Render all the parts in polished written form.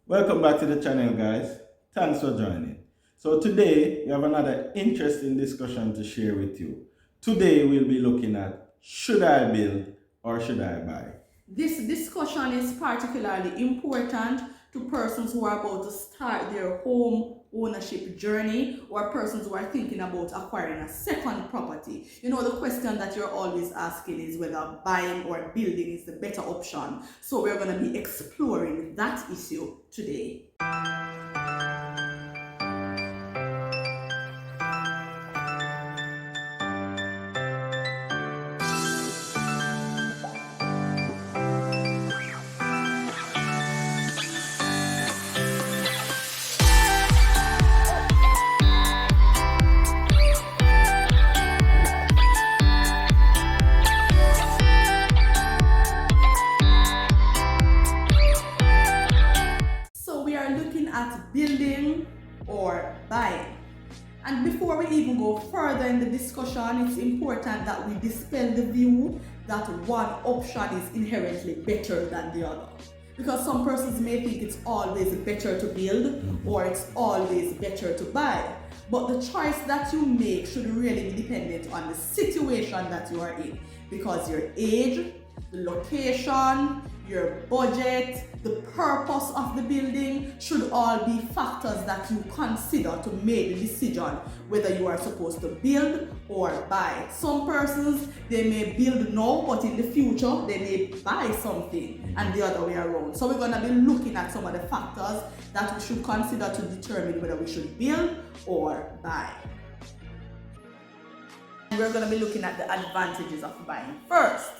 Welcome back to the channel, guys. Thanks for joining. So today we have another interesting discussion to share with you. Today we'll be looking at, should I build or should I buy? This discussion is particularly important to persons who are about to start their home ownership journey, or persons who are thinking about acquiring a second property. You know, the question that you're always asking is whether buying or building is the better option. So we're going to be exploring that issue today. So we are looking at building or buying. And before we even go further in the discussion, it's important that we dispel the view that one option is inherently better than the other. Because some persons may think it's always better to build or it's always better to buy. But the choice that you make should really be dependent on the situation that you are in. Because your age, the location, your budget, the purpose of the building should all be factors that you consider to make the decision whether you are supposed to build or buy. Some persons, they may build now, but in the future they may buy something, and the other way around. So we're going to be looking at some of the factors that we should consider to determine whether we should build or buy. We're going to be looking at the advantages of buying first.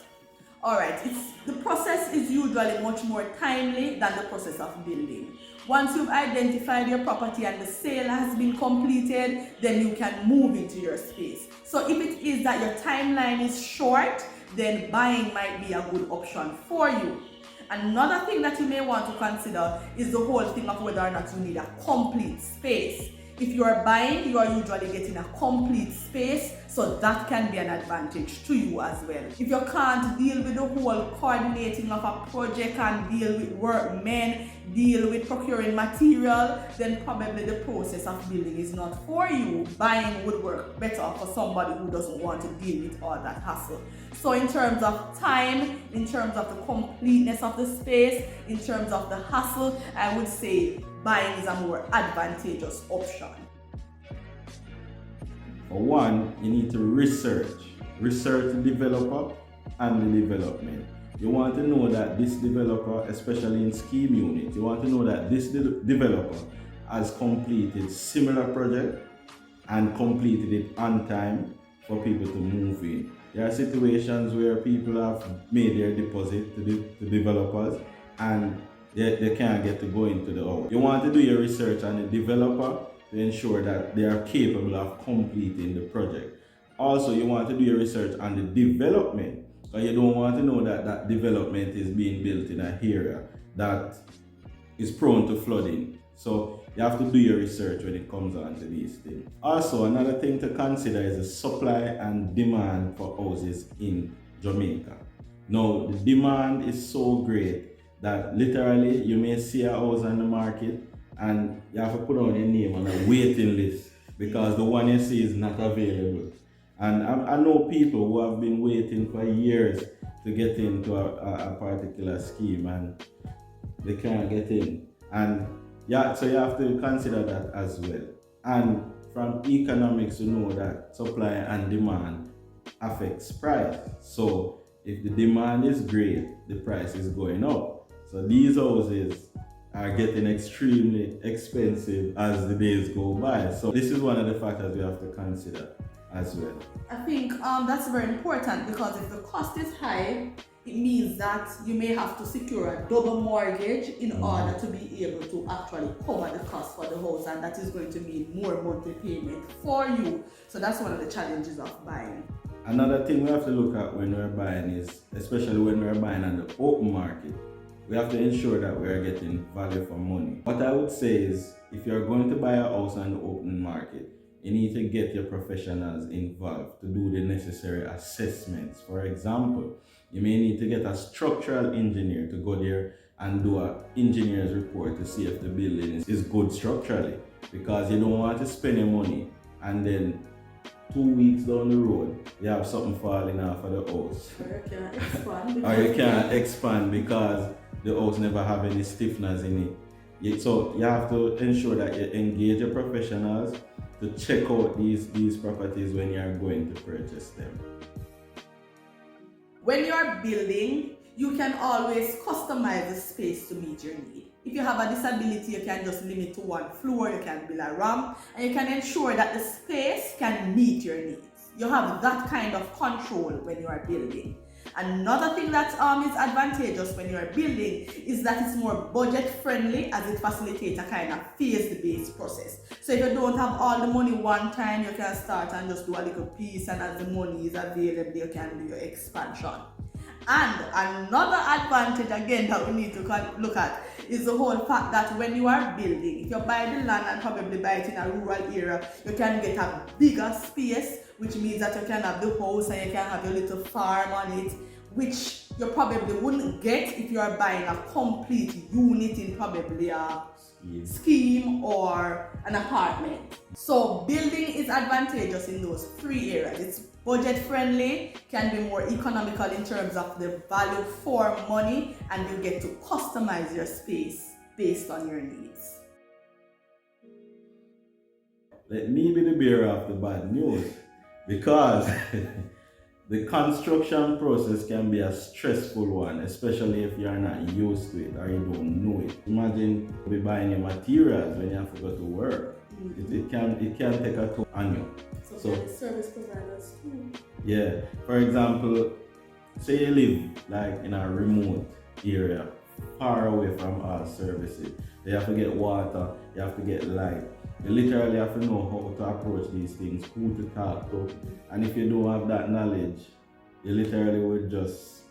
Alright, the process is usually much more timely than the process of building. Once you've identified your property and the sale has been completed, then you can move into your space. So if it is that your timeline is short, then buying might be a good option for you. Another thing that you may want to consider is the whole thing of whether or not you need a complete space. If you are buying, you are usually getting a complete space, so that can be an advantage to you as well. If you can't deal with the whole coordinating of a project and deal with workmen, deal with procuring material, then probably the process of building is not for you. Buying would work better for somebody who doesn't want to deal with all that hassle. So in terms of time, in terms of the completeness of the space, in terms of the hassle, I would say buying is a more advantageous option. For one, you need to research the developer and the development. You want to know that this developer, especially in scheme unit, you want to know that this developer has completed similar project and completed it on time for people to move in. There are situations where people have made their deposit to the developers and they can't get to go into the house. You want to do your research on the developer to ensure that they are capable of completing the project. Also, you want to do your research on the development, because you don't want to know that that development is being built in an area that is prone to flooding. So you have to do your research when it comes on to these things. Also, another thing to consider is the supply and demand for houses in Jamaica. Now, the demand is so great that literally you may see a house on the market and you have to put on your name on a waiting list because the one you see is not available. And I know people who have been waiting for years to get into a particular scheme and they can't get in. And yeah, so you have to consider that as well. And from economics, you know that supply and demand affects price. So if the demand is great, the price is going up. So these houses are getting extremely expensive as the days go by. So this is one of the factors we have to consider as well. I think that's very important, because if the cost is high, it means that you may have to secure a double mortgage in order to be able to actually cover the cost for the house, and that is going to mean more monthly payment for you. So that's one of the challenges of buying. Another thing we have to look at when we're buying is, especially when we're buying on the open market, we have to ensure that we are getting value for money. What I would say is, if you're going to buy a house on the open market, you need to get your professionals involved to do the necessary assessments. For example, you may need to get a structural engineer to go there and do an engineer's report to see if the building is good structurally, because you don't want to spend your money and then 2 weeks down the road you have something falling off of the house. Or you can't expand because the house never have any stiffness in it. So you have to ensure that you engage your professionals to check out these properties when you are going to purchase them. When you are building, you can always customize the space to meet your need. If you have a disability, you can just limit to one floor, you can build a ramp, and you can ensure that the space can meet your needs. You have that kind of control when you are building. Another thing that is advantageous when you are building is that it's more budget friendly, as it facilitates a kind of phased-based process. So if you don't have all the money one time, you can start and just do a little piece, and as the money is available, you can do your expansion. And another advantage again that we need to look at is the whole fact that when you are building, if you buy the land and probably buy it in a rural area, you can get a bigger space, which means that you can have the house and you can have your little farm on it, which you probably wouldn't get if you are buying a complete unit in probably a scheme or an apartment. So building is advantageous in those three areas. It's budget friendly, can be more economical in terms of the value for money, and you get to customize your space based on your needs. Let me be the bearer of the bad news, because the construction process can be a stressful one, especially if you are not used to it or you don't know it. Imagine you buying your materials when you have to go to work. It can take a toll on you. So service providers too. Yeah, for example, say you live like in a remote area, far away from all services. You have to get water, you have to get light. You literally have to know how to approach these things, who to talk to. And if you don't have that knowledge, you literally would just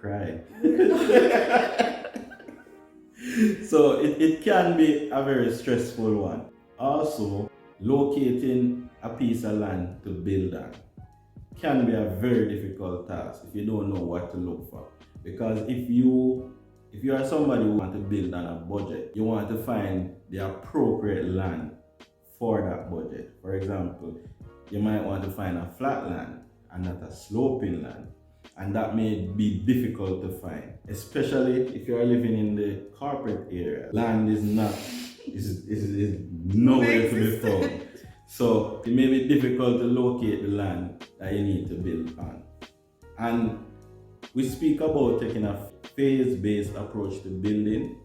cry. So it can be a very stressful one. Also, locating a piece of land to build on can be a very difficult task if you don't know what to look for. Because if you are somebody who wants to build on a budget, you want to find the appropriate land for that budget. For example, you might want to find a flat land and not a sloping land. And that may be difficult to find, especially if you are living in the corporate area. Land is nowhere to be found. So it may be difficult to locate the land that you need to build on. And we speak about taking a phase-based approach to building.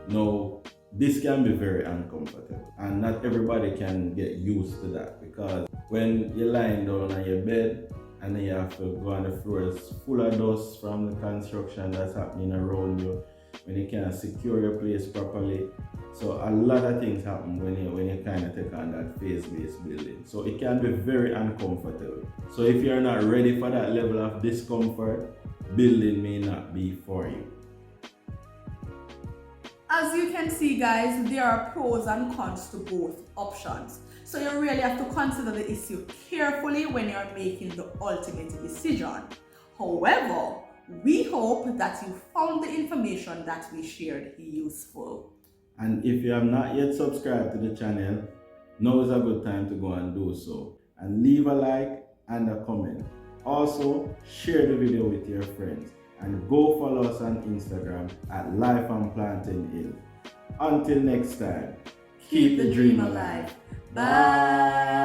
Now, this can be very uncomfortable, and not everybody can get used to that, because when you're lying down on your bed and then you have to go on the floor, it's full of dust from the construction that's happening around you, when you can't secure your place properly. So a lot of things happen when you kind of take on that phase-based building. So it can be very uncomfortable. So if you're not ready for that level of discomfort, building may not be for you. As you can see, guys, there are pros and cons to both options. So you really have to consider the issue carefully when you're making the ultimate decision. However, we hope that you found the information that we shared useful. And if you have not yet subscribed to the channel, now is a good time to go and do so. And leave a like and a comment. Also, share the video with your friends. And go follow us on Instagram at Life on Planting Hill. Until next time, keep the dream alive. Bye.